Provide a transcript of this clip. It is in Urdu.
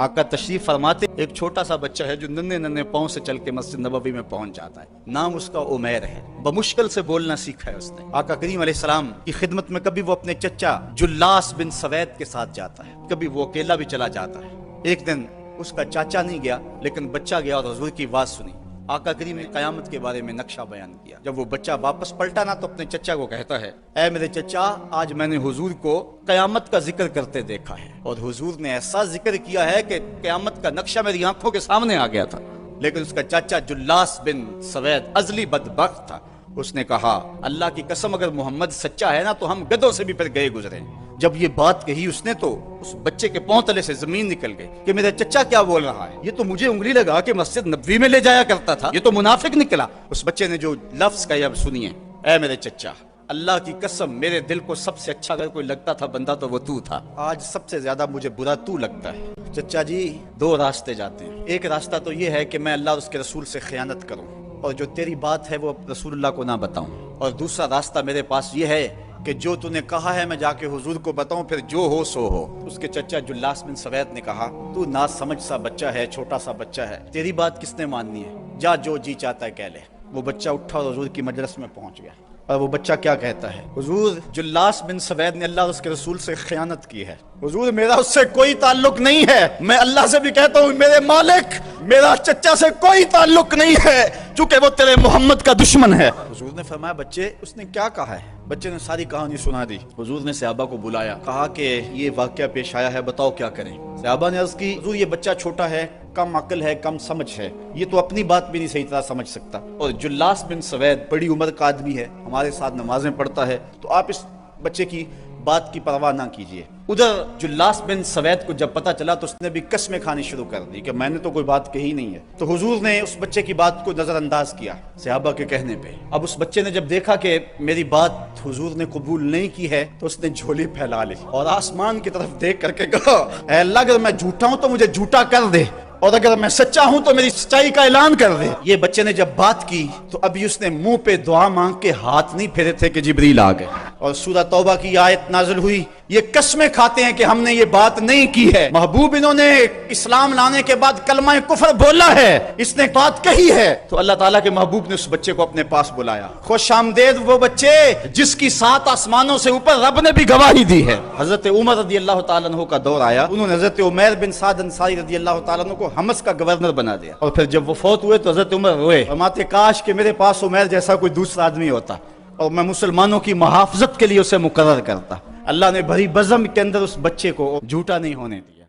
آقا تشریف فرماتے ایک چھوٹا سا بچہ ہے جو ننھے ننھے پاؤں سے چل کے مسجد نبوی میں پہنچ جاتا ہے. نام اس کا عمیر ہے. بمشکل سے بولنا سیکھا ہے اس نے. آقا کریم علیہ السلام کی خدمت میں کبھی وہ اپنے چچا جلاس بن سوید کے ساتھ جاتا ہے, کبھی وہ اکیلا بھی چلا جاتا ہے. ایک دن اس کا چاچا نہیں گیا لیکن بچہ گیا اور حضور کی بات سنی. آقا کریم نے قیامت کے بارے میں نقشہ بیان کیا. جب وہ بچہ واپس پلٹا نا تو اپنے چچا کو کہتا ہے, اے میرے چچا, آج میں نے حضور کو قیامت کا ذکر کرتے دیکھا ہے, اور حضور نے ایسا ذکر کیا ہے کہ قیامت کا نقشہ میری آنکھوں کے سامنے آ گیا تھا. لیکن اس کا چاچا جلاس بن سوید ازلی بدبخت تھا. اس نے کہا, اللہ کی قسم اگر محمد سچا ہے نا تو ہم گدھوں سے بھی پھر گئے گزرے. جب یہ بات کہی اس نے تو اس بچے کے پاؤں تلے سے زمین نکل گئی کہ میرا چچا کیا بول رہا ہے, یہ تو مجھے انگلی لگا کہ مسجد نبوی میں لے جایا کرتا تھا, یہ تو منافق نکلا. اس بچے نے جو لفظ کہا اب سنیے, اے میرے چچا, اللہ کی قسم میرے دل کو سب سے اچھا اگر کوئی لگتا تھا بندہ تو وہ تو تھا. آج سب سے زیادہ مجھے برا تو لگتا ہے. چچا جی, دو راستے جاتے ہیں. ایک راستہ تو یہ ہے کہ میں اللہ اور اس کے رسول سے خیانت کروں اور جو تیری بات ہے وہ رسول اللہ کو نہ بتاؤں, اور دوسرا راستہ میرے پاس یہ ہے کہ جو تو نے کہا ہے میں جا کے حضور کو بتاؤں, پھر جو ہو سو ہو. اس کے چچا جلاس بن سوید نے کہا, تو نا سمجھ سا بچہ ہے, چھوٹا سا بچہ ہے, تیری بات کس نے ماننی ہے, جا جو جی چاہتا ہے کہہ لے. وہ بچہ اٹھا اور حضور کی مجلس میں پہنچ گیا. اور وہ بچہ کیا کہتا ہے, حضور جلاس بن سوید نے اللہ اور اس کے رسول سے خیانت کی ہے. حضور میرا اس سے کوئی تعلق نہیں ہے, میں اللہ سے بھی کہتا ہوں میرے مالک, میرا چچا سے کوئی تعلق نہیں ہے چونکہ وہ تیرے محمد کا دشمن ہے. حضور نے فرمایا, بچے اس نے کیا کہا ہے؟ بچے نے ساری کہانی سنا دی. حضور نے صحابہ کو بلایا, کہا کہ یہ واقعہ پیش آیا ہے, بتاؤ کیا کریں. صحابہ نے عرض کی, حضور یہ بچہ چھوٹا ہے, کم عقل ہے, کم سمجھ ہے, یہ تو اپنی بات بھی نہیں صحیح طرح سمجھ سکتا, اور جلاس بن سوید بڑی عمر کا آدمی ہے, ہمارے ساتھ نمازیں پڑھتا ہے, تو آپ اس بچے کی بات کی پرواہ نہ کیجیے. ادھر جلاس بن سوید کو جب پتہ چلا تو اس نے بھی قسمیں کھانی شروع کر دی کہ میں نے تو کوئی بات کہی نہیں ہے. تو حضور نے اس بچے کی بات کو نظر انداز کیا صحابہ کے کہنے پہ. اب اس بچے نے جب دیکھا کہ میری بات حضور نے قبول نہیں کی ہے تو اس نے جھولی پھیلا لی اور آسمان کی طرف دیکھ کر کے کہا, اے اللہ اگر میں جھوٹا ہوں تو مجھے جھوٹا کر دے, اور اگر میں سچا ہوں تو میری سچائی کا اعلان کر دے. یہ بچے نے جب بات کی تو ابھی اس نے منہ پہ دعا مانگ کے ہاتھ نہیں پھیرے تھے کہ جبریل آ گئے, اور سورہ توبہ کی آیت نازل ہوئی. یہ قسمیں کھاتے ہیں کہ ہم نے یہ بات نہیں کی ہے. محبوب انہوں نے اسلام لانے کے بعد کلمہ کفر بولا ہے, اس نے بات کہی ہے. تو اللہ تعالیٰ کے محبوب نے اس بچے کو اپنے پاس بلایا. خوش آمدید وہ بچے جس کی 7 آسمانوں سے اوپر رب نے بھی گواہی دی ہے. حضرت عمر رضی اللہ تعالیٰ عنہ کا دور آیا, انہوں نے حضرت عمیر بن سعد انصاری رضی اللہ تعالیٰ عنہ کو حمص کا گورنر بنا دیا, اور پھر جب وہ فوت ہوئے تو حضرت عمر روئے, فرماتے کاش کہ میرے پاس عمیر جیسا کوئی دوسرا آدمی ہوتا اور میں مسلمانوں کی محافظت کے لیے اسے مقرر کرتا. اللہ نے بھری بزم کے اندر اس بچے کو جھوٹا نہیں ہونے دیا.